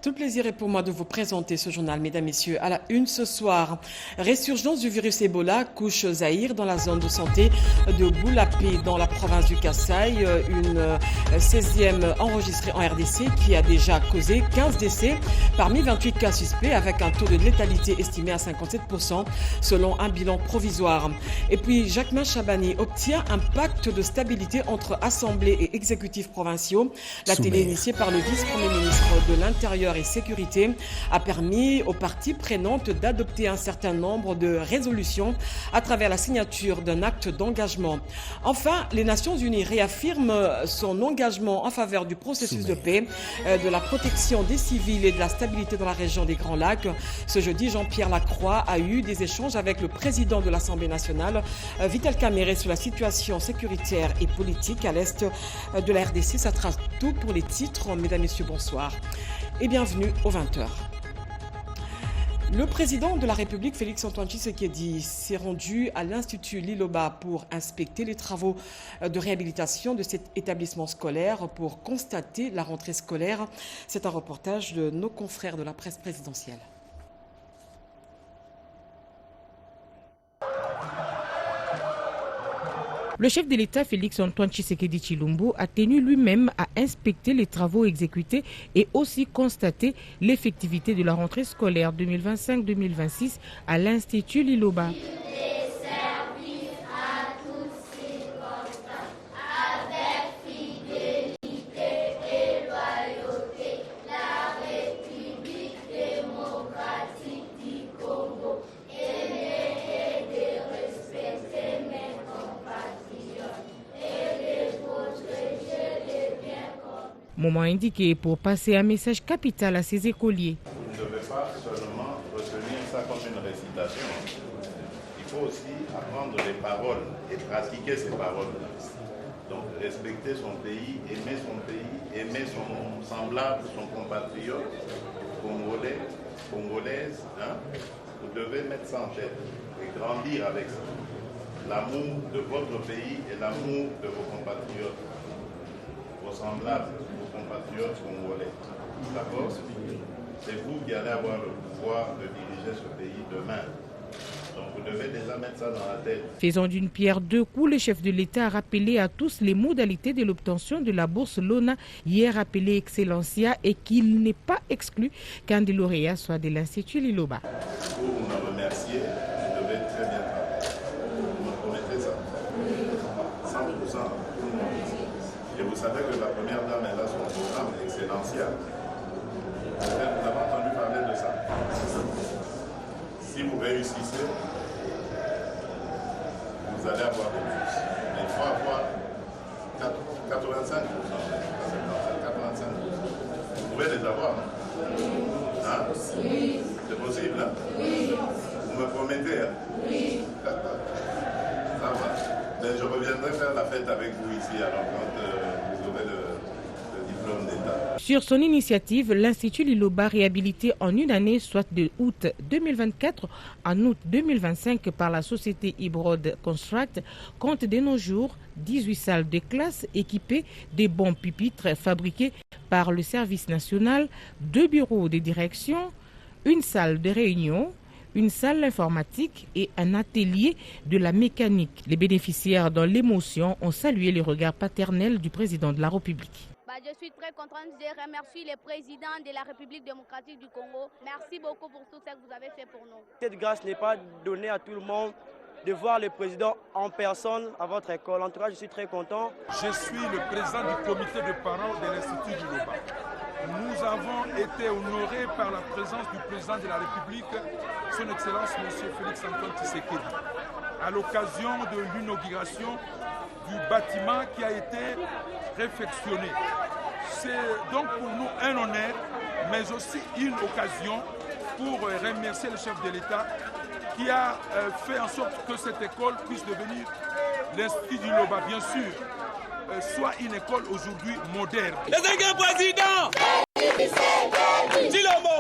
Tout le plaisir est pour moi de vous présenter ce journal, mesdames, messieurs. À la une ce soir, résurgence du virus Ebola, couche Zaïre dans la zone de santé de Boulapé dans la province du Kasaï. Une 16e enregistrée en RDC qui a déjà causé 15 décès parmi 28 cas suspects avec un taux de létalité estimé à 57% selon un bilan provisoire. Et puis Jacquemin Chabani obtient un pacte de stabilité entre assemblée et exécutifs provinciaux. La télé initiée par le vice-premier ministre de l'Intérieur et Sécurité a permis aux parties prenantes d'adopter un certain nombre de résolutions à travers la signature d'un acte d'engagement. Enfin, les Nations Unies réaffirment son engagement en faveur du processus de paix, de la protection des civils et de la stabilité dans la région des Grands Lacs. Ce jeudi, Jean-Pierre Lacroix a eu des échanges avec le président de l'Assemblée nationale, Vital Kamerhe, sur la situation sécuritaire et politique à l'est de la RDC. Ça trace tout pour les titres. Mesdames, Messieurs, bonsoir et bienvenue aux 20h. Le président de la République, Félix-Antoine Tshisekedi, s'est rendu à l'Institut Liloba pour inspecter les travaux de réhabilitation de cet établissement scolaire pour constater la rentrée scolaire. C'est un reportage de nos confrères de la presse présidentielle. Le chef de l'État, Félix-Antoine Tshisekedi Tshilombo, a tenu lui-même à inspecter les travaux exécutés et aussi constater l'effectivité de la rentrée scolaire 2025-2026 à l'Institut Liloba. Moment indiqué pour passer un message capital à ses écoliers. Vous ne devez pas seulement retenir ça comme une récitation. Il faut aussi apprendre les paroles et pratiquer ces paroles-là. Donc respecter son pays, aimer son semblable, son compatriote, congolais, congolaise. Vous devez mettre ça en tête et grandir avec ça. L'amour de votre pays et l'amour de vos compatriotes, vos semblables, compatriotes congolais. D'accord? C'est vous qui allez avoir le pouvoir de diriger ce pays demain. Donc vous devez déjà mettre ça dans la tête. Faisant d'une pierre deux coups, le chef de l'État a rappelé à tous les modalités de l'obtention de la bourse LONA, hier appelée Excellencia, et qu'il n'est pas exclu qu'un des lauréats soit de l'Institut Liloba. Pour me remercier, vous devez très bien travailler. Vous me promettez ça? 100%. Et vous savez que la première dame, elle a son programme Excellencia. Vous avez entendu parler de ça? Si vous réussissez, vous allez avoir des bourses. Mais il faut avoir 85%. 85%. Vous pouvez les avoir, non? Hein? Oui. C'est possible, hein? Oui. Vous me promettez, hein? Oui. Ça va. Mais je reviendrai faire la fête avec vous ici, alors quand vous aurez le diplôme d'État. Sur son initiative, l'Institut Liloba, réhabilité en une année, soit de août 2024 en août 2025 par la société Ibrod Construct, compte de nos jours 18 salles de classe équipées de bons pupitres fabriqués par le service national, 2 bureaux de direction, une salle de réunion, une salle informatique et un atelier de la mécanique. Les bénéficiaires dans l'émotion ont salué le regard paternel du président de la République. Je suis très contente, je remercie le président de la République démocratique du Congo. Merci beaucoup pour tout ce que vous avez fait pour nous. Cette grâce n'est pas donnée à tout le monde de voir le président en personne à votre école. En tout cas, je suis très content. Je suis le président du comité de parents de l'Institut Liloba. Nous avons été honorés par la présence du président de la République, son Excellence M. Félix-Antoine Tshisekedi, à l'occasion de l'inauguration du bâtiment qui a été réfectionné. C'est donc pour nous un honneur, mais aussi une occasion pour remercier le chef de l'État qui a fait en sorte que cette école puisse devenir l'Institut du Liloba, bien sûr, soit une école aujourd'hui moderne. Le cinquième président Tshilombo.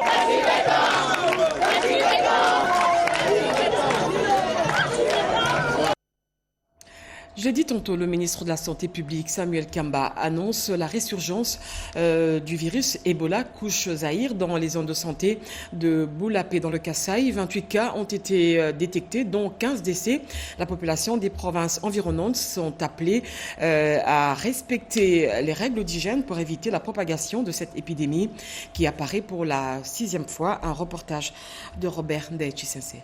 Je l'ai dit tantôt, le ministre de la Santé publique, Samuel Kamba, annonce la résurgence du virus Ebola couche Zaïre dans les zones de santé de Boulapé dans le Kasaï. 28 cas ont été détectés, dont 15 décès. La population des provinces environnantes sont appelées à respecter les règles d'hygiène pour éviter la propagation de cette épidémie qui apparaît pour la 6e fois. Un reportage de Robert Ndaïchi-Sensé.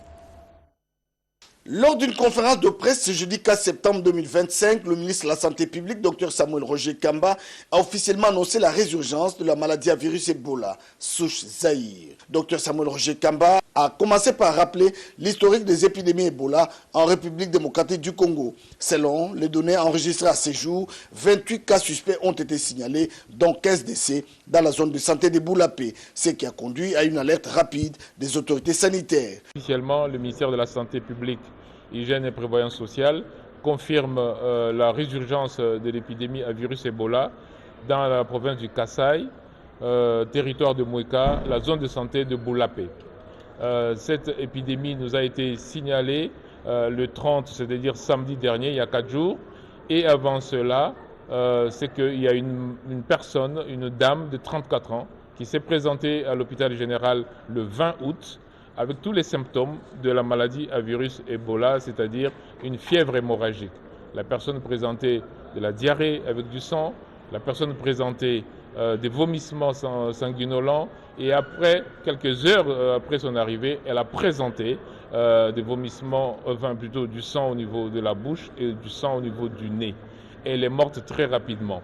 Lors d'une conférence de presse ce jeudi 4 septembre 2025, le ministre de la Santé publique, Dr Samuel Roger Kamba, a officiellement annoncé la résurgence de la maladie à virus Ebola, souche Zaïre. Dr Samuel Roger Kamba a commencé par rappeler l'historique des épidémies Ebola en République démocratique du Congo. Selon les données enregistrées à ce jour, 28 cas suspects ont été signalés, dont 15 décès dans la zone de santé de Boulapé, ce qui a conduit à une alerte rapide des autorités sanitaires. Officiellement, le ministère de la Santé publique, Hygiène et Prévoyance sociale confirme la résurgence de l'épidémie à virus Ebola dans la province du Kasaï, territoire de Mouéka, la zone de santé de Boulapé. Cette épidémie nous a été signalée le 30, c'est-à-dire samedi dernier, il y a 4 jours. Et avant cela, c'est qu'il y a une personne, une dame de 34 ans, qui s'est présentée à l'hôpital général le 20 août, avec tous les symptômes de la maladie à virus Ebola, c'est-à-dire une fièvre hémorragique. La personne présentait de la diarrhée avec du sang, la personne présentait des vomissements sanguinolents et après, quelques heures après son arrivée, elle a présenté des vomissements, enfin plutôt du sang au niveau de la bouche et du sang au niveau du nez. Elle est morte très rapidement.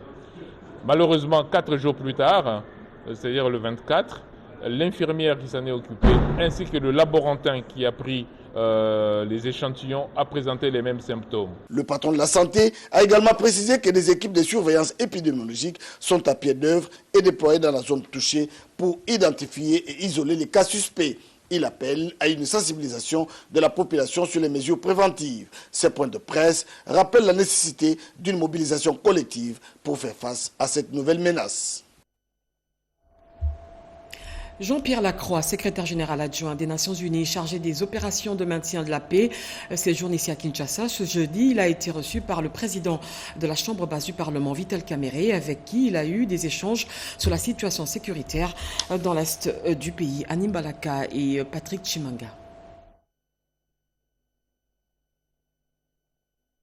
Malheureusement, 4 jours plus tard, c'est-à-dire le 24, l'infirmière qui s'en est occupée, ainsi que le laborantin qui a pris les échantillons, a présenté les mêmes symptômes. Le patron de la santé a également précisé que des équipes de surveillance épidémiologique sont à pied d'œuvre et déployées dans la zone touchée pour identifier et isoler les cas suspects. Il appelle à une sensibilisation de la population sur les mesures préventives. Ces points de presse rappellent la nécessité d'une mobilisation collective pour faire face à cette nouvelle menace. Jean-Pierre Lacroix, secrétaire général adjoint des Nations Unies chargé des opérations de maintien de la paix, séjourne ici à Kinshasa. Ce jeudi, il a été reçu par le président de la Chambre basse du Parlement, Vital Kamerhe, avec qui il a eu des échanges sur la situation sécuritaire dans l'est du pays. Anim Balaka et Patrick Chimanga.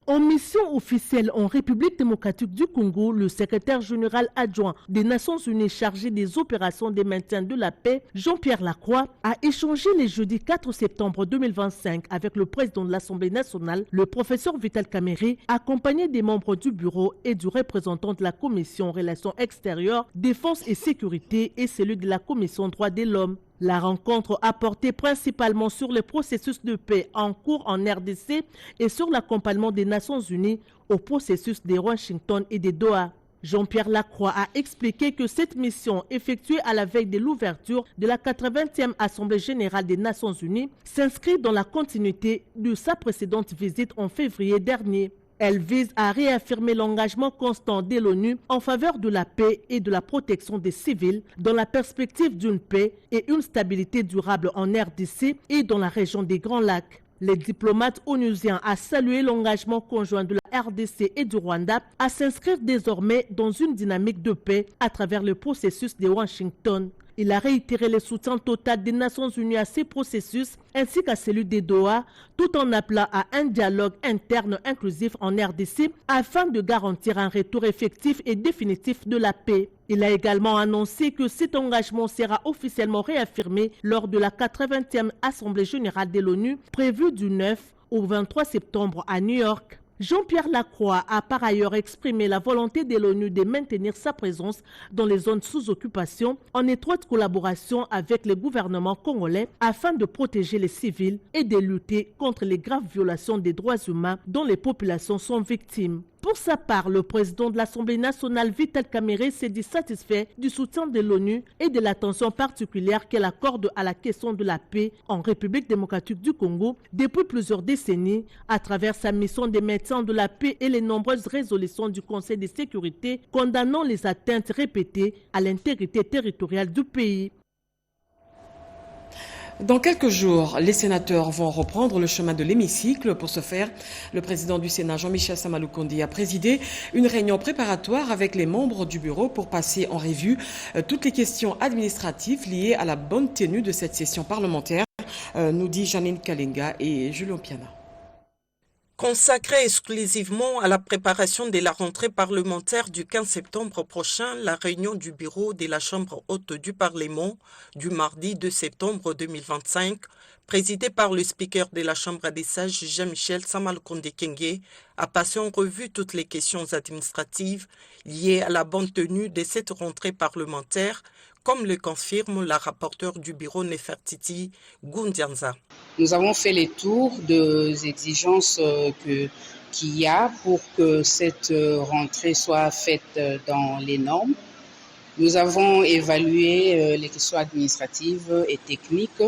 En mission officielle en République démocratique du Congo, le secrétaire général adjoint des Nations Unies chargé des opérations de maintien de la paix, Jean-Pierre Lacroix, a échangé le jeudi 4 septembre 2025 avec le président de l'Assemblée nationale, le professeur Vital Kamerhe, accompagné des membres du bureau et du représentant de la Commission Relations extérieures, Défense et Sécurité et celui de la Commission Droits de l'Homme. La rencontre a porté principalement sur le processus de paix en cours en RDC et sur l'accompagnement des Nations Unies au processus de Washington et de Doha. Jean-Pierre Lacroix a expliqué que cette mission, effectuée à la veille de l'ouverture de la 80e Assemblée générale des Nations Unies, s'inscrit dans la continuité de sa précédente visite en février dernier. Elle vise à réaffirmer l'engagement constant de l'ONU en faveur de la paix et de la protection des civils dans la perspective d'une paix et une stabilité durable en RDC et dans la région des Grands Lacs. Les diplomates onusiens ont salué l'engagement conjoint de la RDC et du Rwanda à s'inscrire désormais dans une dynamique de paix à travers le processus de Washington. Il a réitéré le soutien total des Nations Unies à ces processus ainsi qu'à celui des Doha, tout en appelant à un dialogue interne inclusif en RDC afin de garantir un retour effectif et définitif de la paix. Il a également annoncé que cet engagement sera officiellement réaffirmé lors de la 80e Assemblée générale de l'ONU prévue du 9 au 23 septembre à New York. Jean-Pierre Lacroix a par ailleurs exprimé la volonté de l'ONU de maintenir sa présence dans les zones sous occupation en étroite collaboration avec le gouvernement congolais afin de protéger les civils et de lutter contre les graves violations des droits humains dont les populations sont victimes. Pour sa part, le président de l'Assemblée nationale, Vital Kamerhe, s'est dit satisfait du soutien de l'ONU et de l'attention particulière qu'elle accorde à la question de la paix en République démocratique du Congo depuis plusieurs décennies à travers sa mission de maintien de la paix et les nombreuses résolutions du Conseil de sécurité condamnant les atteintes répétées à l'intégrité territoriale du pays. Dans quelques jours, les sénateurs vont reprendre le chemin de l'hémicycle. Pour ce faire, le président du Sénat, Jean-Michel Samaloukonde, a présidé une réunion préparatoire avec les membres du bureau pour passer en revue toutes les questions administratives liées à la bonne tenue de cette session parlementaire, nous dit Janine Kalenga et Julien Piana. Consacrée exclusivement à la préparation de la rentrée parlementaire du 15 septembre prochain, la réunion du bureau de la Chambre haute du Parlement du mardi 2 septembre 2025, présidée par le speaker de la Chambre des sages Jean-Michel Samaloukonde Kenge, a passé en revue toutes les questions administratives liées à la bonne tenue de cette rentrée parlementaire, comme le confirme la rapporteure du bureau Nefertiti Goundianza. Nous avons fait les tours des exigences qu'il y a pour que cette rentrée soit faite dans les normes. Nous avons évalué les questions administratives et techniques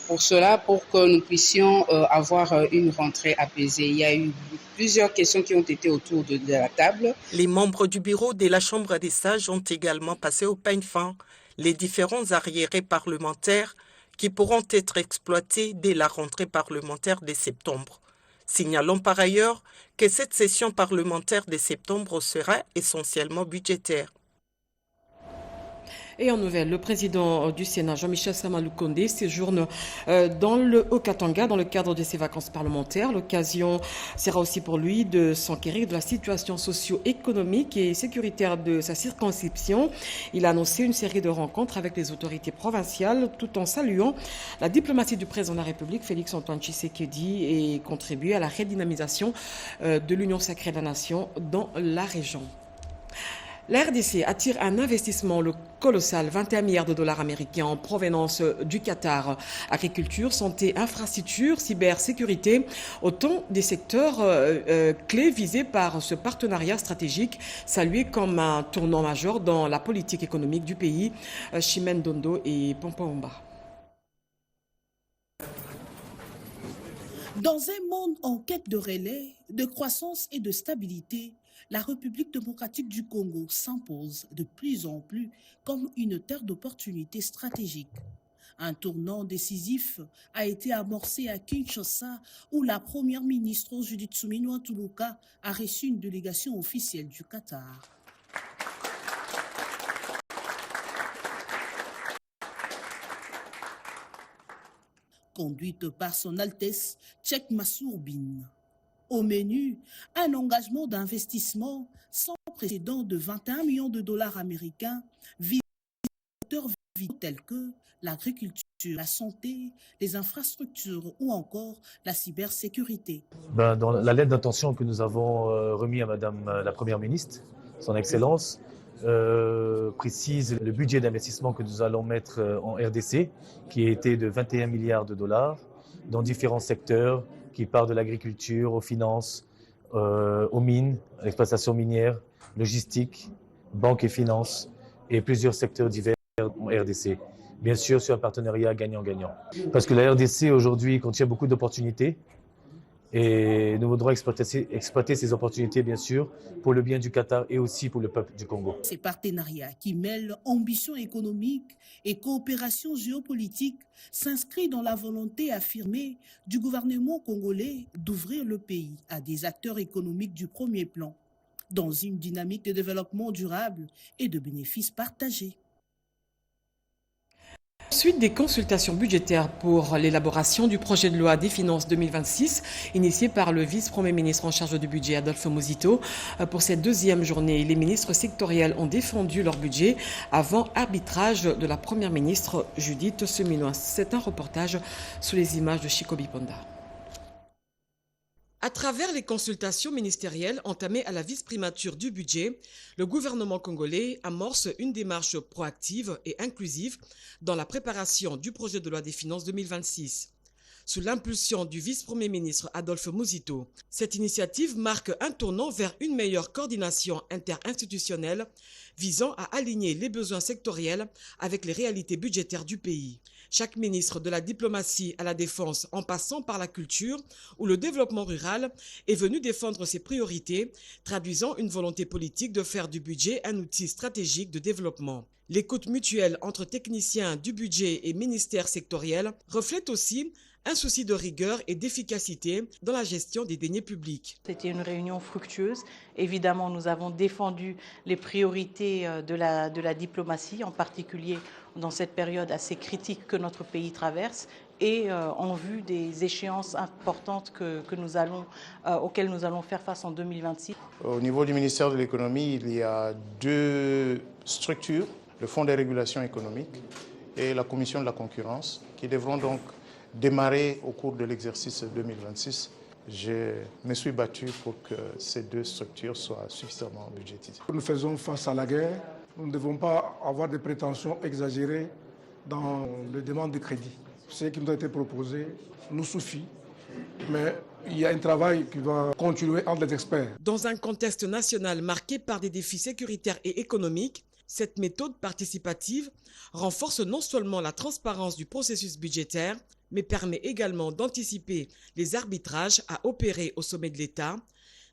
pour que nous puissions avoir une rentrée apaisée. Il y a eu plusieurs questions qui ont été autour de la table. Les membres du bureau de la Chambre des sages ont également passé au peigne fin les différents arriérés parlementaires qui pourront être exploités dès la rentrée parlementaire de septembre. Signalons par ailleurs que cette session parlementaire de septembre sera essentiellement budgétaire. Et en nouvelle, le président du Sénat, Jean-Michel Samaloukonde, séjourne dans le Haut-Katanga dans le cadre de ses vacances parlementaires. L'occasion sera aussi pour lui de s'enquérir de la situation socio-économique et sécuritaire de sa circonscription. Il a annoncé une série de rencontres avec les autorités provinciales tout en saluant la diplomatie du président de la République, Félix-Antoine Tshisekedi, et contribuer à la redynamisation de l'Union sacrée de la nation dans la région. La RDC attire un investissement colossal, 21 milliards de dollars américains en provenance du Qatar. Agriculture, santé, infrastructure, cybersécurité, autant des secteurs clés visés par ce partenariat stratégique, salué comme un tournant majeur dans la politique économique du pays. Chimène Dondo et Pompomba. Dans un monde en quête de relais, de croissance et de stabilité, la République démocratique du Congo s'impose de plus en plus comme une terre d'opportunités stratégiques. Un tournant décisif a été amorcé à Kinshasa où la première ministre Judith Suminwa Tuluka a reçu une délégation officielle du Qatar. Conduite par son Altesse Tchèque Massourbine. Au menu, un engagement d'investissement sans précédent de 21 millions de dollars américains visant des secteurs vitaux tels que l'agriculture, la santé, les infrastructures ou encore la cybersécurité. Dans la lettre d'intention que nous avons remise à Madame la Première ministre, son Excellence, précise le budget d'investissement que nous allons mettre en RDC, qui a été de 21 milliards de dollars dans différents secteurs, qui part de l'agriculture, aux finances, aux mines, à l'exploitation minière, logistique, banque et finances, et plusieurs secteurs divers en RDC. Bien sûr, sur un partenariat gagnant-gagnant. Parce que la RDC aujourd'hui contient beaucoup d'opportunités, et nous voudrons exploiter ces opportunités, bien sûr, pour le bien du Qatar et aussi pour le peuple du Congo. Ces partenariats qui mêlent ambition économique et coopération géopolitique s'inscrivent dans la volonté affirmée du gouvernement congolais d'ouvrir le pays à des acteurs économiques du premier plan, dans une dynamique de développement durable et de bénéfices partagés. Suite des consultations budgétaires pour l'élaboration du projet de loi des finances 2026, initié par le vice-premier ministre en charge du budget, Adolphe Muzito. Pour cette deuxième journée, les ministres sectoriels ont défendu leur budget avant arbitrage de la première ministre Judith Suminwa. C'est un reportage sous les images de Chico Biponda. À travers les consultations ministérielles entamées à la vice-primature du budget, le gouvernement congolais amorce une démarche proactive et inclusive dans la préparation du projet de loi des finances 2026. sous l'impulsion du vice-premier ministre Adolphe Muzito. Cette initiative marque un tournant vers une meilleure coordination interinstitutionnelle visant à aligner les besoins sectoriels avec les réalités budgétaires du pays. Chaque ministre de la diplomatie à la défense, en passant par la culture ou le développement rural, est venu défendre ses priorités, traduisant une volonté politique de faire du budget un outil stratégique de développement. L'écoute mutuelle entre techniciens du budget et ministères sectoriels reflète aussi un souci de rigueur et d'efficacité dans la gestion des deniers publics. C'était une réunion fructueuse. Évidemment, nous avons défendu les priorités de la diplomatie, en particulier dans cette période assez critique que notre pays traverse, et en vue des échéances importantes auxquelles nous allons faire face en 2026. Au niveau du ministère de l'économie, il y a deux structures, le Fonds des régulations économiques et la Commission de la concurrence, qui devront donc démarrer au cours de l'exercice 2026. Je me suis battu pour que ces deux structures soient suffisamment budgétisées. Nous faisons face à la guerre. Nous ne devons pas avoir des prétentions exagérées dans les demandes de crédit. Ce qui nous a été proposé nous suffit, mais il y a un travail qui va continuer entre les experts. Dans un contexte national marqué par des défis sécuritaires et économiques, cette méthode participative renforce non seulement la transparence du processus budgétaire, mais permet également d'anticiper les arbitrages à opérer au sommet de l'État.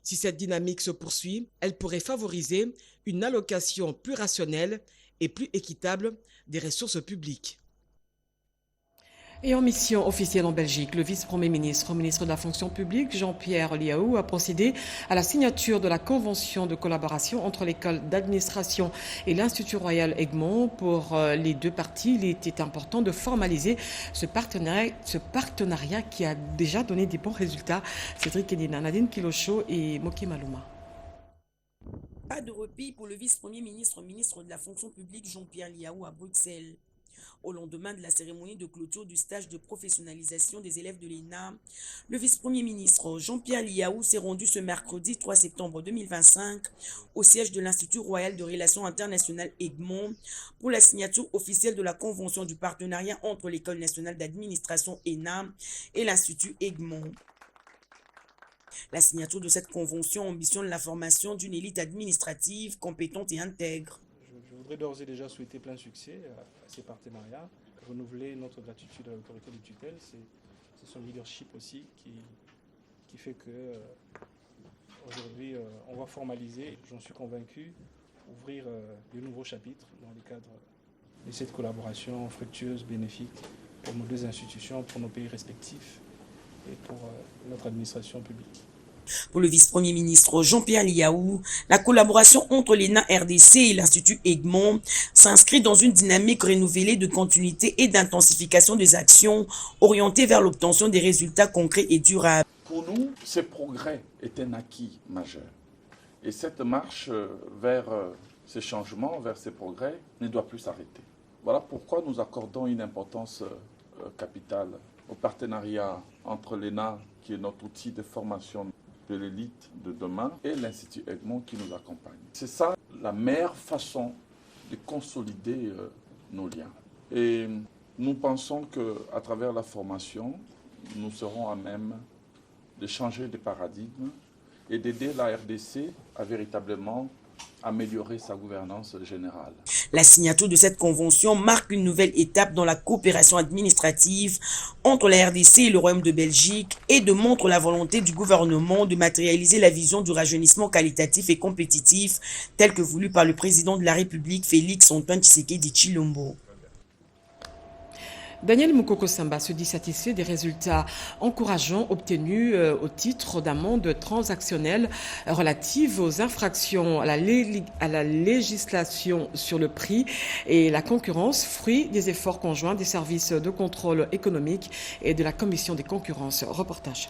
Si cette dynamique se poursuit, elle pourrait favoriser une allocation plus rationnelle et plus équitable des ressources publiques. Et en mission officielle en Belgique, le vice-premier ministre, ministre de la fonction publique, Jean-Pierre Liaou, a procédé à la signature de la convention de collaboration entre l'école d'administration et l'Institut Royal Egmont. Pour les deux parties, il était important de formaliser ce partenariat qui a déjà donné des bons résultats. Cédric Edina, Nadine Kilocho et Moki Malouma. Pas de répit pour le vice-premier ministre, ministre de la fonction publique, Jean-Pierre Liaou à Bruxelles. Au lendemain de la cérémonie de clôture du stage de professionnalisation des élèves de l'ENA, le vice-premier ministre Jean-Pierre Liaou s'est rendu ce mercredi 3 septembre 2025 au siège de l'Institut Royal de Relations Internationales Egmont pour la signature officielle de la convention du partenariat entre l'École nationale d'administration ENA et l'Institut Egmont. La signature de cette convention ambitionne la formation d'une élite administrative compétente et intègre. Je voudrais d'ores et déjà souhaiter plein succès à ces partenariats, renouveler notre gratitude à l'autorité de tutelle. C'est son leadership aussi qui fait que aujourd'hui on va formaliser, j'en suis convaincu, ouvrir de nouveaux chapitres dans le cadre de cette collaboration fructueuse, bénéfique pour nos deux institutions, pour nos pays respectifs et pour notre administration publique. Pour le vice-premier ministre Jean-Pierre Liaou, la collaboration entre l'ENA RDC et l'Institut Egmont s'inscrit dans une dynamique renouvelée de continuité et d'intensification des actions orientées vers l'obtention des résultats concrets et durables. Pour nous, ce progrès est un acquis majeur. Et cette marche vers ces changements, vers ces progrès, ne doit plus s'arrêter. Voilà pourquoi nous accordons une importance capitale au partenariat entre l'ENA, qui est notre outil de formation de l'élite de demain, et l'Institut Egmont qui nous accompagne. C'est ça la meilleure façon de consolider nos liens. Et nous pensons qu'à travers la formation, nous serons à même de changer de paradigme et d'aider la RDC à véritablement améliorer sa gouvernance générale. La signature de cette convention marque une nouvelle étape dans la coopération administrative entre la RDC et le Royaume de Belgique et démontre la volonté du gouvernement de matérialiser la vision du rajeunissement qualitatif et compétitif tel que voulu par le président de la République Félix-Antoine Tshisekedi Tshilombo. Daniel Mukoko Samba se dit satisfait des résultats encourageants obtenus au titre d'amendes transactionnelles relatives aux infractions à la législation sur le prix et la concurrence, fruit des efforts conjoints des services de contrôle économique et de la Commission des concurrences. Reportage.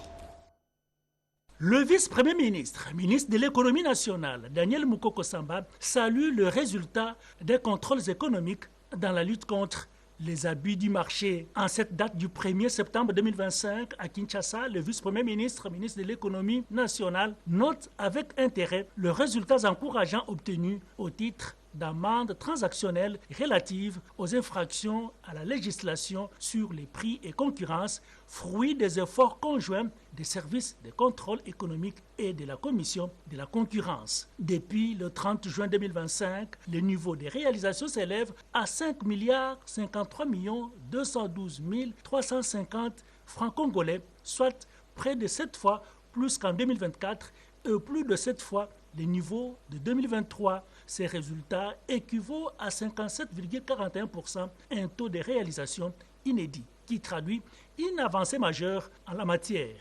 Le vice-premier ministre, ministre de l'économie nationale, Daniel Mukoko Samba, salue le résultat des contrôles économiques dans la lutte contre les abus du marché. En cette date du 1er septembre 2025 à Kinshasa, le vice-premier ministre, ministre de l'économie nationale, note avec intérêt les résultats encourageants obtenus au titre d'amendes transactionnelles relatives aux infractions à la législation sur les prix et concurrence, fruit des efforts conjoints des services de contrôle économique et de la Commission de la concurrence. Depuis le 30 juin 2025, le niveau des réalisations s'élève à 5 53 212 350 francs congolais, soit près de 7 fois plus qu'en 2024 et plus de 7 fois le niveau de 2023. Ces résultats équivaut à 57,41%, un taux de réalisation inédit qui traduit une avancée majeure en la matière.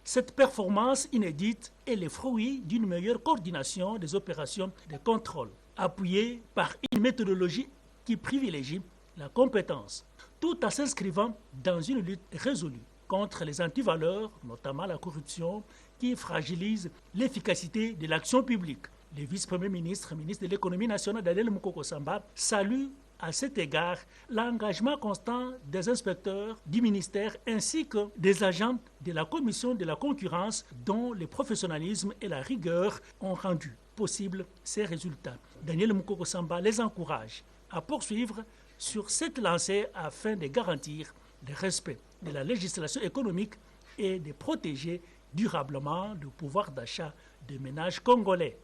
Cette performance inédite est le fruit d'une meilleure coordination des opérations de contrôle, appuyée par une méthodologie qui privilégie la compétence, tout en s'inscrivant dans une lutte résolue contre les antivaleurs, notamment la corruption, qui fragilise l'efficacité de l'action publique. Le vice-premier ministre, ministre de l'économie nationale, Daniel Moukoko Samba, salue à cet égard l'engagement constant des inspecteurs du ministère ainsi que des agents de la commission de la concurrence dont le professionnalisme et la rigueur ont rendu possible ces résultats. Daniel Moukoko Samba les encourage à poursuivre sur cette lancée afin de garantir le respect de la législation économique et de protéger durablement le pouvoir d'achat des ménages congolais.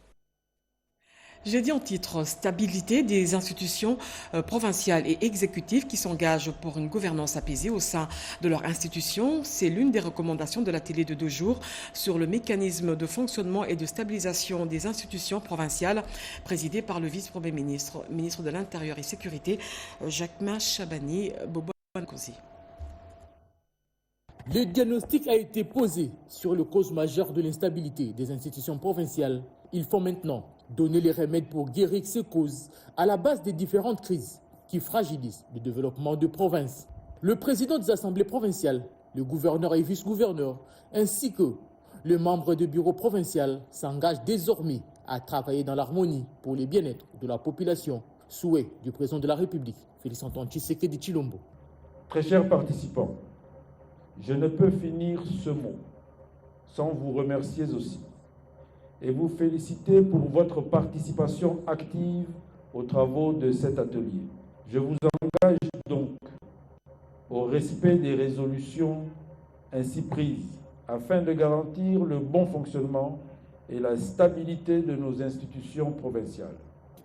J'ai dit en titre, stabilité des institutions provinciales et exécutives qui s'engagent pour une gouvernance apaisée au sein de leur institution. C'est l'une des recommandations de l'atelier de 2 jours sur le mécanisme de fonctionnement et de stabilisation des institutions provinciales présidé par le vice-premier ministre, ministre de l'Intérieur et Sécurité, Jacquemain Chabani Bobo-Nkosi. Le diagnostic a été posé sur les causes majeures de l'instabilité des institutions provinciales. Il faut maintenant donner les remèdes pour guérir ces causes à la base des différentes crises qui fragilisent le développement de provinces. Le président des assemblées provinciales, le gouverneur et vice-gouverneur, ainsi que les membres du bureau provincial s'engagent désormais à travailler dans l'harmonie pour le bien-être de la population. Souhait du président de la République, Félix-Antoine Tshisekedi Tshilombo. Très chers participants, je ne peux finir ce mot sans vous remercier aussi et vous féliciter pour votre participation active aux travaux de cet atelier. Je vous engage donc au respect des résolutions ainsi prises afin de garantir le bon fonctionnement et la stabilité de nos institutions provinciales.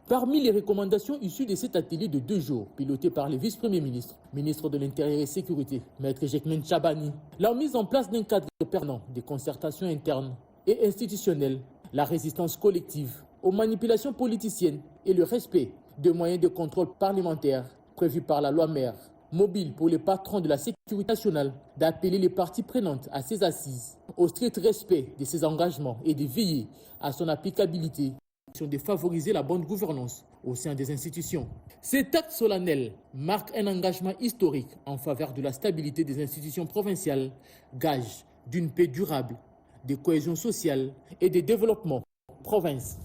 Parmi les recommandations issues de cet atelier de 2 jours, piloté par le vice-premier ministre, ministre de l'Intérieur et Sécurité, Maître Jacquemain Chabani, la mise en place d'un cadre permanent de concertation interne et institutionnelle, la résistance collective aux manipulations politiciennes et le respect des moyens de contrôle parlementaire prévus par la loi mère, mobile pour les patrons de la sécurité nationale d'appeler les parties prenantes à ses assises, au strict respect de ses engagements et de veiller à son applicabilité, de favoriser la bonne gouvernance au sein des institutions. Cet acte solennel marque un engagement historique en faveur de la stabilité des institutions provinciales, gage d'une paix durable, de cohésion sociale et de développement province.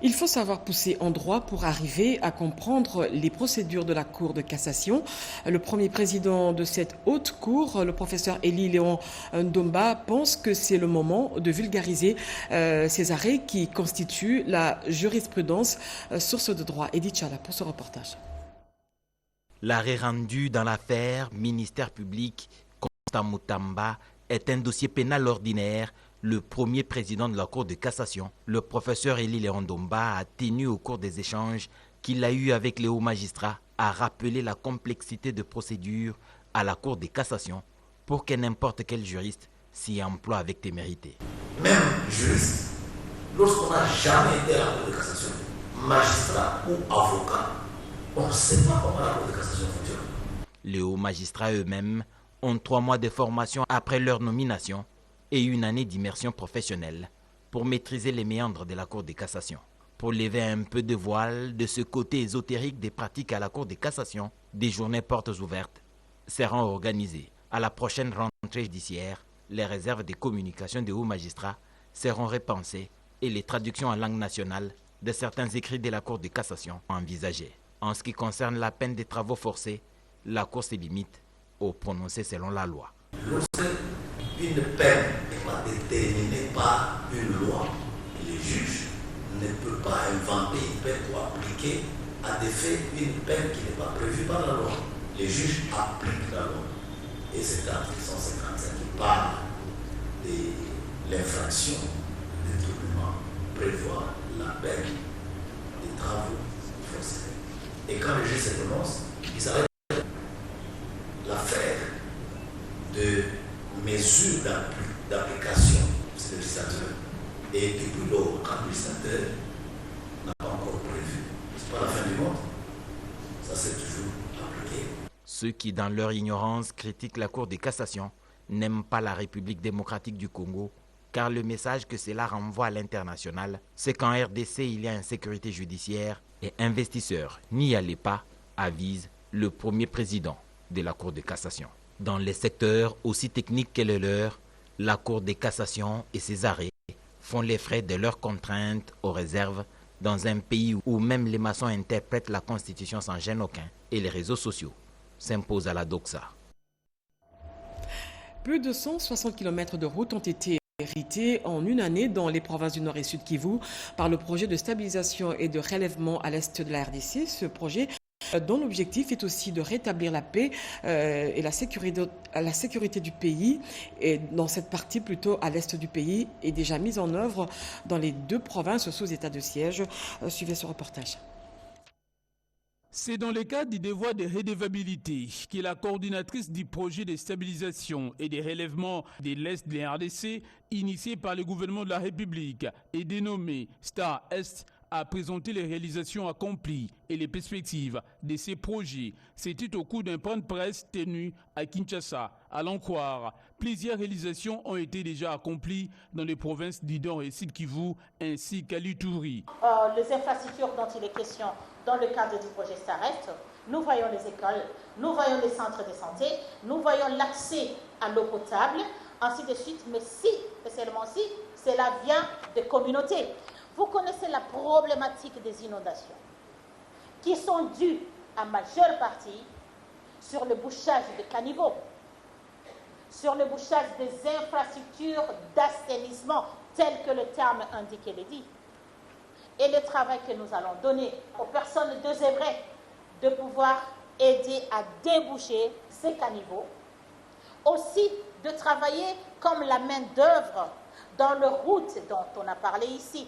Il faut savoir pousser en droit pour arriver à comprendre les procédures de la Cour de cassation. Le premier président de cette haute cour, le professeur Élie Léon Ndomba, pense que c'est le moment de vulgariser ces arrêts qui constituent la jurisprudence source de droit. Edith Chala pour ce reportage. L'arrêt rendu dans l'affaire ministère public Constant Moutamba est un dossier pénal ordinaire. Le premier président de la Cour de cassation, le professeur Élie Léon Ndomba, a tenu au cours des échanges qu'il a eus avec les hauts magistrats à rappeler la complexité de procédure à la Cour de cassation pour que n'importe quel juriste s'y emploie avec témérité. Même juriste, lorsqu'on n'a jamais été à la Cour de cassation, magistrat ou avocat, on ne sait pas comment la Cour de cassation fonctionne. Les hauts magistrats eux-mêmes ont 3 mois de formation après leur nomination et 1 année d'immersion professionnelle pour maîtriser les méandres de la Cour de cassation. Pour lever un peu de voile de ce côté ésotérique des pratiques à la Cour de cassation, des journées portes ouvertes seront organisées. À la prochaine rentrée judiciaire, les réserves de communication des hauts magistrats seront repensées et les traductions en langue nationale de certains écrits de la Cour de cassation envisagées. En ce qui concerne la peine des travaux forcés, la Cour se limite au prononcé selon la loi. Une peine n'est pas déterminée par une loi. Le juge ne peut peut pas inventer une peine pour appliquer à des faits une peine qui n'est pas prévue par la loi. Les juges appliquent la loi. Et c'est l'article 155 qui parle de l'infraction des troublements prévoit la peine des travaux forcés. Et quand le juge se prononce, il s'arrête l'affaire de mesures d'application du législateur. Et depuis lors, quand le législateur n'a pas encore prévu, c'est pas la fin du monde, ça c'est toujours appliqué. Ceux qui, dans leur ignorance, critiquent la Cour de cassation n'aiment pas la République démocratique du Congo, car le message que cela renvoie à l'international, c'est qu'en RDC, il y a insécurité judiciaire et investisseurs n'y allaient pas, avise le premier président de la Cour de cassation. Dans les secteurs aussi techniques que le leur, la Cour de cassation et ses arrêts font les frais de leurs contraintes aux réserves dans un pays où même les maçons interprètent la Constitution sans gêne aucun et les réseaux sociaux s'imposent à la doxa. Plus de 160 km de routes ont été hérités en une année dans les provinces du Nord et Sud Kivu par le projet de stabilisation et de relèvement à l'est de la RDC. Ce projet dont l'objectif est aussi de rétablir la paix et la sécurité du pays, et dans cette partie plutôt à l'est du pays, est déjà mise en œuvre dans les deux provinces sous état de siège. Suivez ce reportage. C'est dans le cadre du devoir de redevabilité que la coordinatrice du projet de stabilisation et de relèvement de l'Est de la RDC, initié par le gouvernement de la République et dénommé Star Est, a présenté les réalisations accomplies et les perspectives de ces projets. C'était au cours d'un point de presse tenu à Kinshasa. À l'en croire, plusieurs réalisations ont été déjà accomplies dans les provinces du Nord et Sud Kivu ainsi qu'à l'Ituri. Les infrastructures dont il est question dans le cadre du projet STAREST, nous voyons les écoles, nous voyons les centres de santé, nous voyons l'accès à l'eau potable, ainsi de suite, mais si, et seulement si, cela vient des communautés. Vous connaissez la problématique des inondations, qui sont dues en majeure partie sur le bouchage des caniveaux, sur le bouchage des infrastructures d'assainissement, tel que le terme indique et le dit. Et le travail que nous allons donner aux personnes désœuvrées de pouvoir aider à déboucher ces caniveaux, aussi de travailler comme la main-d'œuvre dans les routes dont on a parlé ici.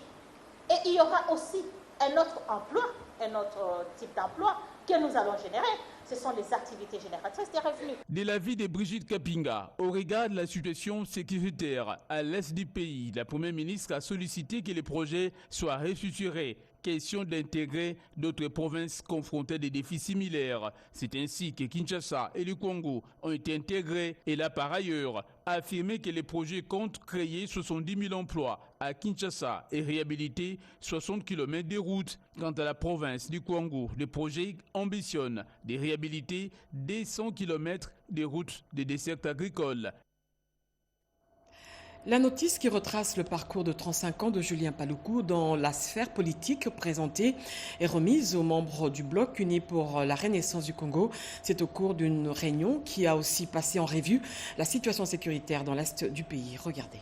Et il y aura aussi un autre emploi, un autre type d'emploi que nous allons générer. Ce sont les activités génératrices des revenus. De l'avis de Brigitte Kapinga, au regard de la situation sécuritaire à l'est du pays, la Première ministre a sollicité que les projets soient restructurés. Question d'intégrer d'autres provinces confrontées à des défis similaires. C'est ainsi que Kinshasa et le Congo ont été intégrés. Et là, par ailleurs, a affirmé que les projets comptent créer 70 000 emplois à Kinshasa et réhabiliter 60 km de routes. Quant à la province du Congo, le projet ambitionne de réhabiliter 200 km de routes de dessert agricole. La notice qui retrace le parcours de 35 ans de Julien Paluku dans la sphère politique présentée est remise aux membres du Bloc uni pour la renaissance du Congo. C'est au cours d'une réunion qui a aussi passé en revue la situation sécuritaire dans l'est du pays. Regardez.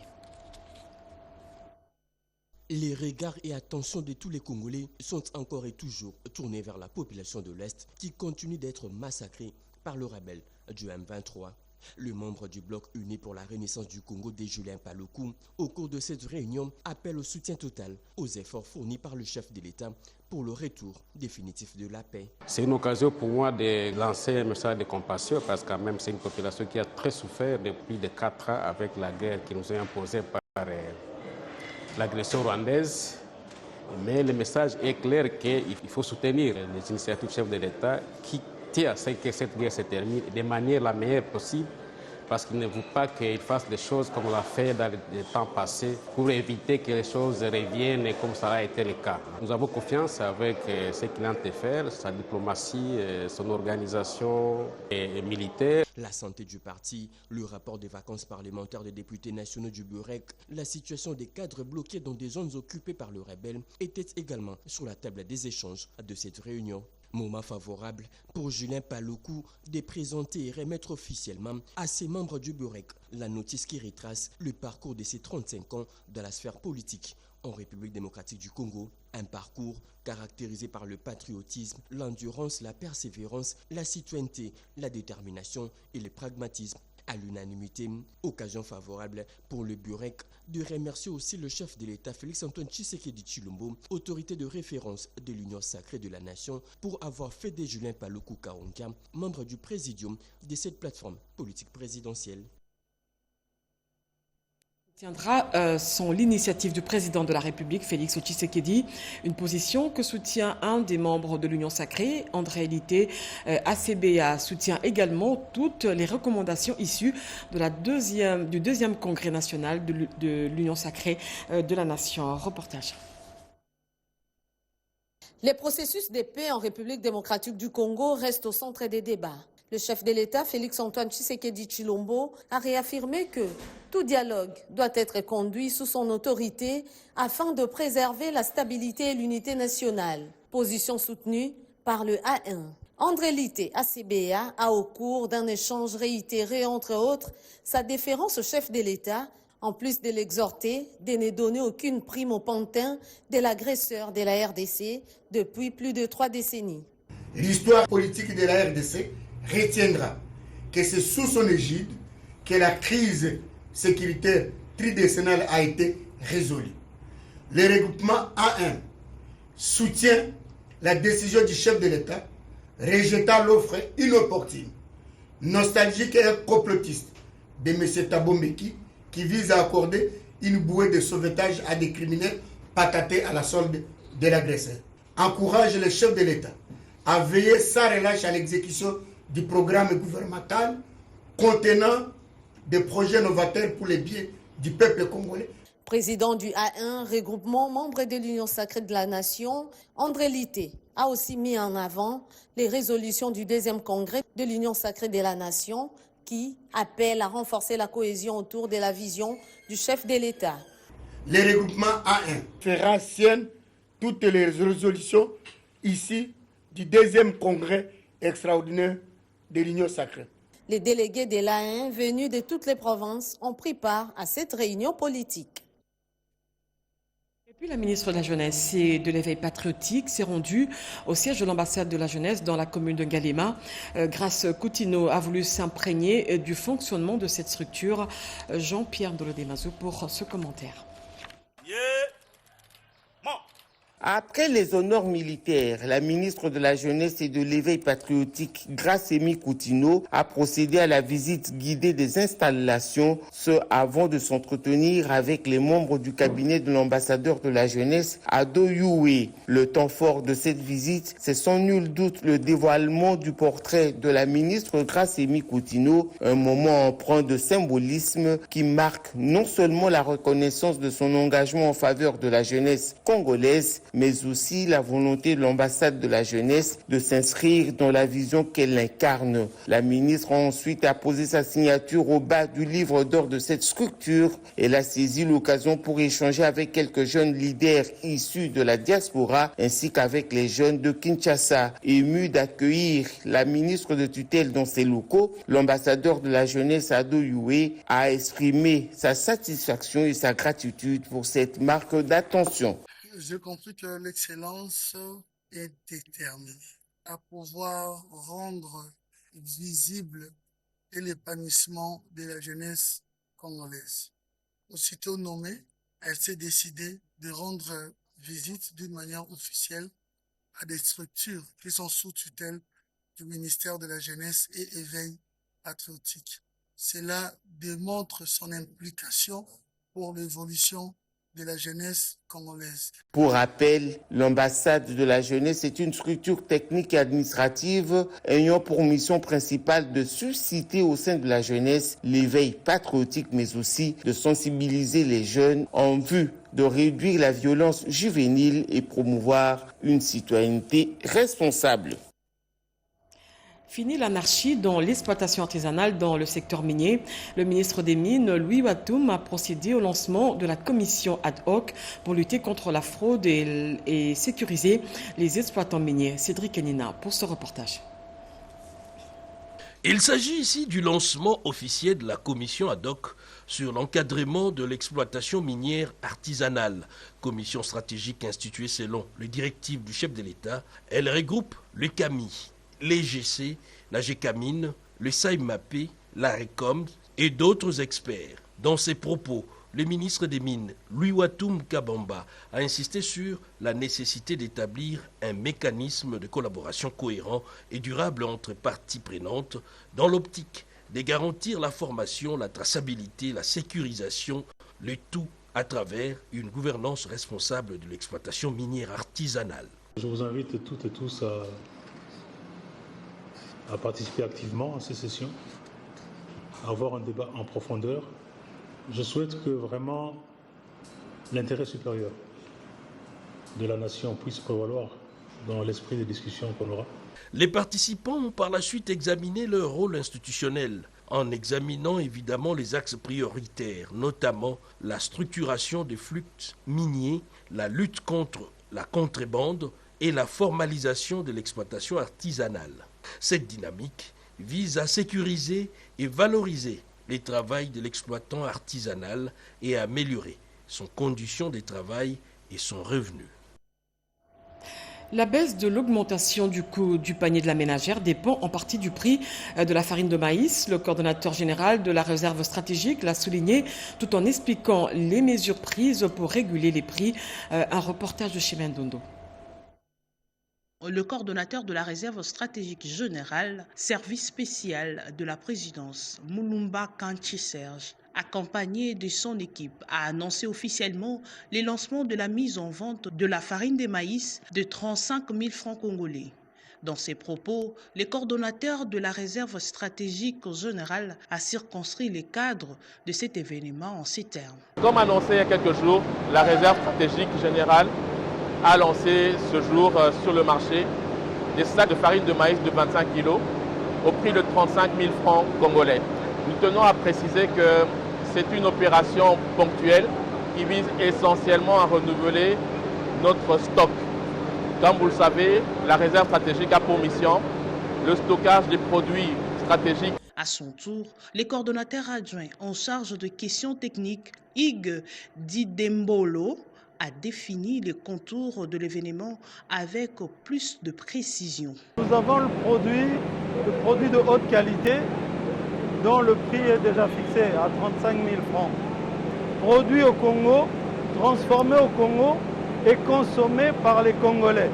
Les regards et attentions de tous les Congolais sont encore et toujours tournés vers la population de l'Est qui continue d'être massacrée par le rebelle du M23. Le membre du Bloc uni pour la renaissance du Congo de Julien Paluku, au cours de cette réunion, appelle au soutien total aux efforts fournis par le chef de l'État pour le retour définitif de la paix. C'est une occasion pour moi de lancer un message de compassion parce que même c'est une population qui a très souffert depuis de 4 ans avec la guerre qui nous est imposée par l'agression rwandaise. Mais le message est clair qu'il faut soutenir les initiatives chefs de l'État qui tient à ce que cette guerre se termine de manière la meilleure possible parce qu'il ne veut pas qu'il fasse des choses comme on l'a fait dans les temps passés pour éviter que les choses reviennent comme ça a été le cas. Nous avons confiance avec ce qu'il a de faire, sa diplomatie, son organisation militaire. La santé du parti, le rapport des vacances parlementaires des députés nationaux du Burek, la situation des cadres bloqués dans des zones occupées par le rebelle étaient également sur la table des échanges de cette réunion. Moment favorable pour Julien Paluku de présenter et remettre officiellement à ses membres du Burek la notice qui retrace le parcours de ses 35 ans dans la sphère politique en République démocratique du Congo Un parcours caractérisé par le patriotisme, l'endurance, la persévérance, la citoyenneté, la détermination et le pragmatisme. À l'unanimité, occasion favorable pour le Burek de remercier aussi le chef de l'État Félix-Antoine Tshisekedi Tshilombo, autorité de référence de l'Union sacrée de la nation, pour avoir fait de Julien Paluku Kahonga, membre du présidium de cette plateforme politique présidentielle. Tiendra son l'initiative du président de la République, Félix Tshisekedi, une position que soutient un des membres de l'Union sacrée, André Lité. ACBA soutient également toutes les recommandations issues de du deuxième congrès national de l'Union sacrée de la nation. Reportage. Les processus de paix en République démocratique du Congo restent au centre des débats. Le chef de l'État, Félix-Antoine Tshisekedi Tshilombo, a réaffirmé que tout dialogue doit être conduit sous son autorité afin de préserver la stabilité et l'unité nationale. Position soutenue par le A1. André Lité, ACBA, a au cours d'un échange réitéré, entre autres, sa déférence au chef de l'État, en plus de l'exhorter de ne donner aucune prime au pantin de l'agresseur de la RDC depuis plus de 3 décennies. L'histoire politique de la RDC retiendra que c'est sous son égide que la crise sécuritaire tridécennale a été résolue. Le regroupement A1 soutient la décision du chef de l'État rejetant l'offre inopportune, nostalgique et complotiste de M. Thabo Mbeki qui vise à accorder une bouée de sauvetage à des criminels patatés à la solde de l'agresseur. Encourage le chef de l'État à veiller sans relâche à l'exécution du programme gouvernemental contenant des projets novateurs pour les biens du peuple congolais. Président du A1, regroupement membre de l'Union sacrée de la nation, André Lité a aussi mis en avant les résolutions du deuxième congrès de l'Union sacrée de la nation qui appellent à renforcer la cohésion autour de la vision du chef de l'État. Le regroupement A1 fera sienne toutes les résolutions ici du deuxième congrès extraordinaire de l'Union sacrée. Les délégués de l'A1 venus de toutes les provinces ont pris part à cette réunion politique. Et puis la ministre de la Jeunesse et de l'Éveil patriotique s'est rendue au siège de l'ambassade de la Jeunesse dans la commune de Ngalema. Grace Coutinho a voulu s'imprégner du fonctionnement de cette structure. Jean-Pierre Dolodemazo pour ce commentaire. Après les honneurs militaires, la ministre de la Jeunesse et de l'Éveil patriotique, Gracemi Coutinho, a procédé à la visite guidée des installations, ce avant de s'entretenir avec les membres du cabinet de l'ambassadeur de la Jeunesse, Ado Youé. Le temps fort de cette visite, c'est sans nul doute le dévoilement du portrait de la ministre Gracemi Coutinho, un moment empreint de symbolisme qui marque non seulement la reconnaissance de son engagement en faveur de la jeunesse congolaise, mais aussi la volonté de l'ambassade de la jeunesse de s'inscrire dans la vision qu'elle incarne. La ministre a ensuite apposé sa signature au bas du livre d'or de cette structure. Elle a saisi l'occasion pour échanger avec quelques jeunes leaders issus de la diaspora ainsi qu'avec les jeunes de Kinshasa. Ému d'accueillir la ministre de tutelle dans ses locaux, l'ambassadeur de la jeunesse Ado Youé a exprimé sa satisfaction et sa gratitude pour cette marque d'attention. J'ai compris que l'excellence est déterminée à pouvoir rendre visible l'épanouissement de la jeunesse congolaise. Aussitôt nommée, elle s'est décidée de rendre visite d'une manière officielle à des structures qui sont sous tutelle du ministère de la Jeunesse et Éveil patriotique. Cela démontre son implication pour l'évolution de la jeunesse congolaise. Pour rappel, l'ambassade de la jeunesse est une structure technique et administrative ayant pour mission principale de susciter au sein de la jeunesse l'éveil patriotique, mais aussi de sensibiliser les jeunes en vue de réduire la violence juvénile et promouvoir une citoyenneté responsable. Fini l'anarchie dans l'exploitation artisanale dans le secteur minier. Le ministre des Mines, Louis Watoum, a procédé au lancement de la commission ad hoc pour lutter contre la fraude et sécuriser les exploitants miniers. Cédric Enina pour ce reportage. Il s'agit ici du lancement officiel de la commission ad hoc sur l'encadrement de l'exploitation minière artisanale. Commission stratégique instituée selon les directives du chef de l'État. Elle regroupe le CAMI, les GC, la GECAMINE, le SAIMAP, la RECOM et d'autres experts. Dans ses propos, le ministre des Mines, Louis Watoum Kabamba, a insisté sur la nécessité d'établir un mécanisme de collaboration cohérent et durable entre parties prenantes dans l'optique de garantir la formation, la traçabilité, la sécurisation, le tout à travers une gouvernance responsable de l'exploitation minière artisanale. Je vous invite toutes et tous à participer activement à ces sessions, à avoir un débat en profondeur. Je souhaite que vraiment l'intérêt supérieur de la nation puisse prévaloir dans l'esprit des discussions qu'on aura. Les participants ont par la suite examiné leur rôle institutionnel, en examinant évidemment les axes prioritaires, notamment la structuration des flux miniers, la lutte contre la contrebande et la formalisation de l'exploitation artisanale. Cette dynamique vise à sécuriser et valoriser les travaux de l'exploitant artisanal et à améliorer son condition de travail et son revenu. La baisse de l'augmentation du coût du panier de la ménagère dépend en partie du prix de la farine de maïs. Le coordonnateur général de la réserve stratégique l'a souligné tout en expliquant les mesures prises pour réguler les prix. Un reportage de Chimendondo. Le coordonnateur de la réserve stratégique générale, service spécial de la présidence, Mulumba Kanchi Serge, accompagné de son équipe, a annoncé officiellement le lancement de la mise en vente de la farine de maïs de 35 000 francs congolais. Dans ses propos, le coordonnateur de la réserve stratégique générale a circonscrit les cadres de cet événement en ces termes. Comme annoncé il y a quelques jours, la réserve stratégique générale a lancé ce jour sur le marché des sacs de farine de maïs de 25 kg au prix de 35 000 francs congolais. Nous tenons à préciser que c'est une opération ponctuelle qui vise essentiellement à renouveler notre stock. Comme vous le savez, la réserve stratégique a pour mission le stockage des produits stratégiques. À son tour, le coordonnateur adjoint en charge de questions techniques, Ig Didembolo, a défini les contours de l'événement avec plus de précision. Nous avons le produit de haute qualité dont le prix est déjà fixé à 35 000 francs. Produit au Congo, transformé au Congo et consommé par les Congolais.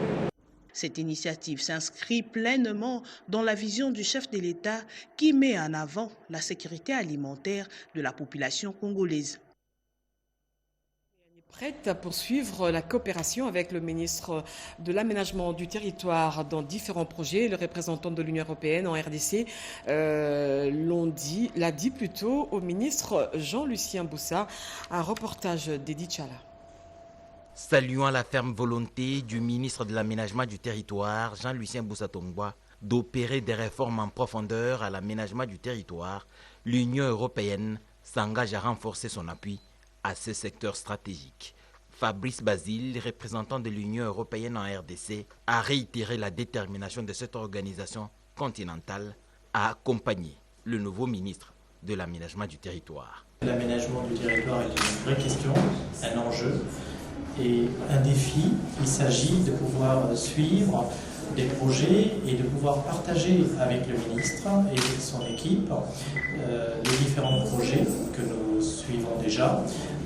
Cette initiative s'inscrit pleinement dans la vision du chef de l'État qui met en avant la sécurité alimentaire de la population congolaise. Prête à poursuivre la coopération avec le ministre de l'Aménagement du Territoire dans différents projets. Le représentant de l'Union européenne en RDC l'a dit plutôt au ministre Jean-Lucien Boussa. Un reportage d'Edith Chala. Saluant la ferme volonté du ministre de l'Aménagement du Territoire, Jean-Lucien Boussa-Tongwa, d'opérer des réformes en profondeur à l'aménagement du territoire, l'Union européenne s'engage à renforcer son appui à ce secteur stratégique. Fabrice Basile, représentant de l'Union européenne en RDC, a réitéré la détermination de cette organisation continentale à accompagner le nouveau ministre de l'Aménagement du Territoire. L'aménagement du territoire est une vraie question, un enjeu et un défi. Il s'agit de pouvoir suivre des projets et de pouvoir partager avec le ministre et son équipe les différents projets que nous suivons déjà,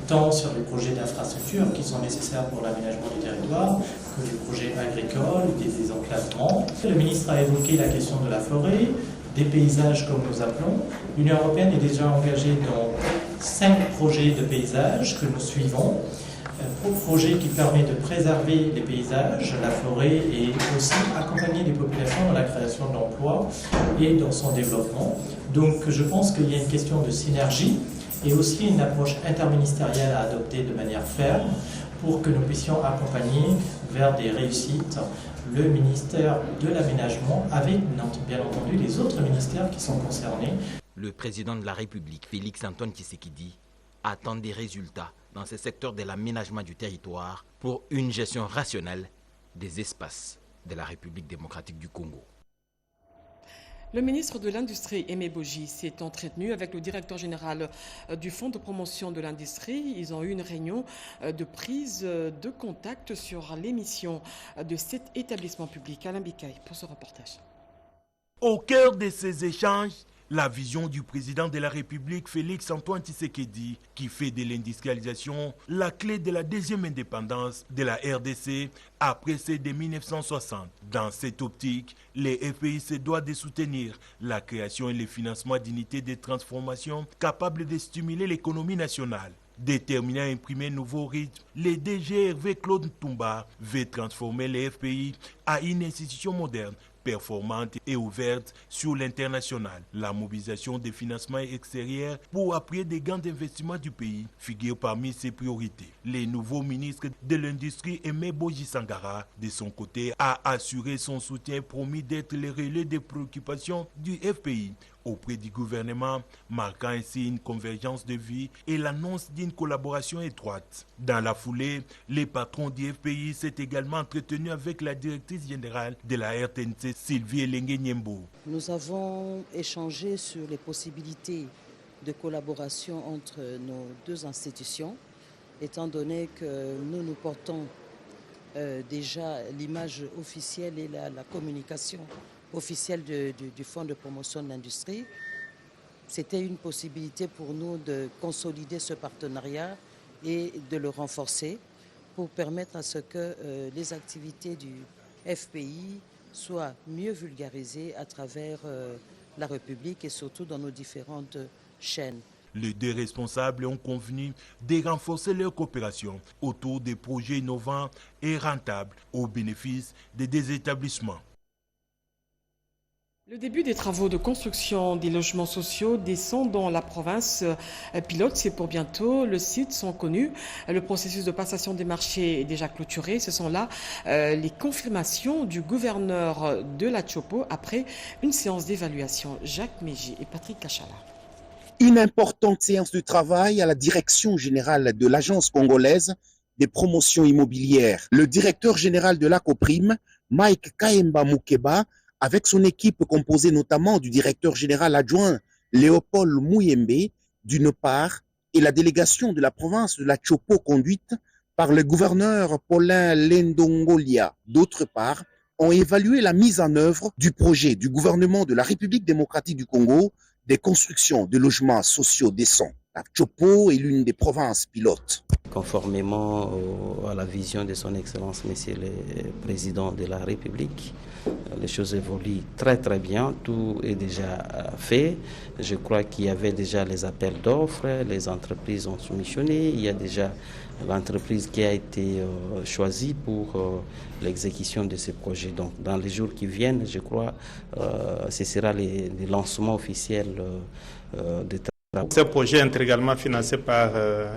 tant sur les projets d'infrastructure qui sont nécessaires pour l'aménagement du territoire que les projets agricoles, des désenclavements. Le ministre a évoqué la question de la forêt, des paysages comme nous appelons. L'Union européenne est déjà engagée dans 5 projets de paysages que nous suivons. Projet qui permet de préserver les paysages, la forêt et aussi accompagner les populations dans la création d'emplois et dans son développement. Donc je pense qu'il y a une question de synergie et aussi une approche interministérielle à adopter de manière ferme pour que nous puissions accompagner vers des réussites le ministère de l'Aménagement avec bien entendu les autres ministères qui sont concernés. Le président de la République, Félix-Antoine Tshisekedi, attend des résultats dans ce secteur de l'aménagement du territoire pour une gestion rationnelle des espaces de la République démocratique du Congo. Le ministre de l'Industrie, Aimé Boji, s'est entretenu avec le directeur général du Fonds de promotion de l'industrie. Ils ont eu une réunion de prise de contact sur l'émission de cet établissement public. Alain Bikaï pour ce reportage. Au cœur de ces échanges, la vision du président de la République, Félix Antoine Tshisekedi, qui fait de l'industrialisation la clé de la deuxième indépendance de la RDC après celle de 1960. Dans cette optique, les FPI se doivent de soutenir la création et le financement d'unités de transformation capables de stimuler l'économie nationale. Déterminé à imprimer un nouveau rythme, le DG Hervé Claude Ntumba veut transformer les FPI à une institution moderne, performante et ouverte sur l'international. La mobilisation des financements extérieurs pour appuyer des gains d'investissement du pays figure parmi ses priorités. Le nouveau ministre de l'Industrie, Aimé Boji Sangara, de son côté, a assuré son soutien promis d'être le relais des préoccupations du FPI auprès du gouvernement, marquant ainsi une convergence de vues et l'annonce d'une collaboration étroite. Dans la foulée, les patrons du FPI s'est également entretenu avec la directrice générale de la RTNC, Sylvie Elengue Nyembo. Nous avons échangé sur les possibilités de collaboration entre nos deux institutions, étant donné que nous portons déjà l'image officielle et la communication officielle du Fonds de promotion de l'industrie. C'était une possibilité pour nous de consolider ce partenariat et de le renforcer pour permettre à ce que les activités du FPI soient mieux vulgarisées à travers la République et surtout dans nos différentes chaînes. Les deux responsables ont convenu de renforcer leur coopération autour des projets innovants et rentables au bénéfice des deux établissements. Le début des travaux de construction des logements sociaux descend dans la province pilote. C'est pour bientôt. Les sites sont connus. Le processus de passation des marchés est déjà clôturé. Ce sont là les confirmations du gouverneur de la Chopo après une séance d'évaluation. Jacques Mégy et Patrick Kachala. Une importante séance de travail à la direction générale de l'Agence congolaise des promotions immobilières. Le directeur général de l'ACOPRIM, Mike Kaemba Mukeba, avec son équipe composée notamment du directeur général adjoint Léopold Mouyembe, d'une part, et la délégation de la province de la Chopo conduite par le gouverneur Paulin Lendongolia, d'autre part, ont évalué la mise en œuvre du projet du gouvernement de la République démocratique du Congo des constructions de logements sociaux décents. La Chopo est l'une des provinces pilotes. Conformément à la vision de son Excellence, Monsieur le Président de la République, les choses évoluent très très bien, tout est déjà fait. Je crois qu'il y avait déjà les appels d'offres, les entreprises ont soumissionné, il y a déjà l'entreprise qui a été choisie pour l'exécution de ce projet. Donc dans les jours qui viennent, je crois, ce sera le lancement officiel de Ce projet est intégralement financé par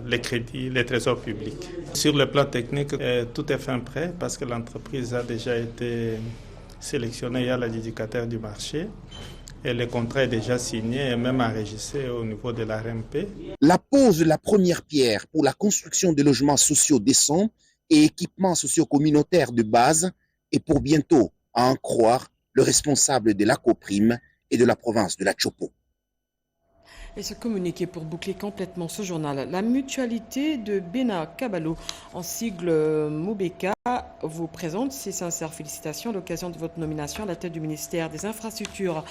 les crédits, les trésors publics. Sur le plan technique, tout est fin prêt parce que l'entreprise a déjà été sélectionnée, il y a l'adjudicateur du marché et le contrat est déjà signé et même enregistré au niveau de la RMP. La pose de la première pierre pour la construction de logements sociaux décents et équipements socio-communautaires de base est pour bientôt, à en croire le responsable de l'ACOPRIM et de la province de la Chopo. Et ce communiqué pour boucler complètement ce journal. La mutualité de Bena Kabalo, en sigle Moubeka, vous présente ses sincères félicitations à l'occasion de votre nomination à la tête du ministère des Infrastructures,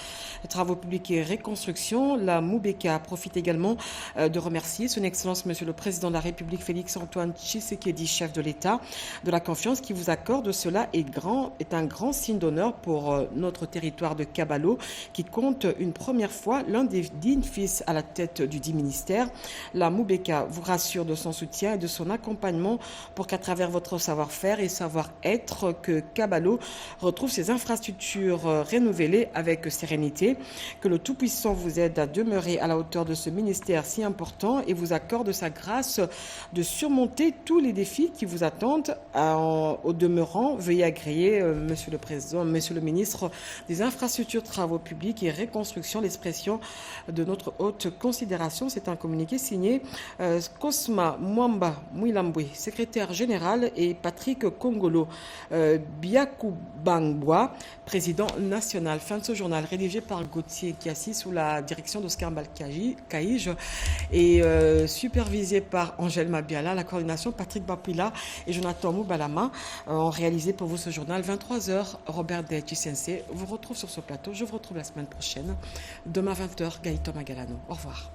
Travaux publics et Reconstruction. La Moubeka profite également de remercier son Excellence Monsieur le Président de la République Félix Antoine Tshisekedi, chef de l'État, de la confiance qu'il vous accorde. Cela est un grand signe d'honneur pour notre territoire de Kabalo, qui compte une première fois l'un des dignes fils à la tête du dit ministère. La Moubeka vous rassure de son soutien et de son accompagnement pour qu'à travers votre savoir-faire et savoir-être, que Kabalo retrouve ses infrastructures renouvelées avec sérénité, que le Tout-Puissant vous aide à demeurer à la hauteur de ce ministère si important et vous accorde sa grâce de surmonter tous les défis qui vous attendent. Au demeurant, veuillez agréer, Monsieur le Président, Monsieur le Ministre des Infrastructures, Travaux publics et Reconstruction, l'expression de notre haute haute considération. C'est un communiqué signé Cosma Mwamba Mouilambwe, secrétaire général, et Patrick Kongolo Biakubangwa, président national. Fin de ce journal rédigé par Gauthier Kiassi sous la direction d'Oscar Balkaïj et supervisé par Angèle Mabiala. La coordination Patrick Bapila et Jonathan Moubalama ont réalisé pour vous ce journal. 23h, Robert Dechisense vous retrouve sur ce plateau. Je vous retrouve la semaine prochaine. Demain 20h, Gaëtan Magalano. Au revoir.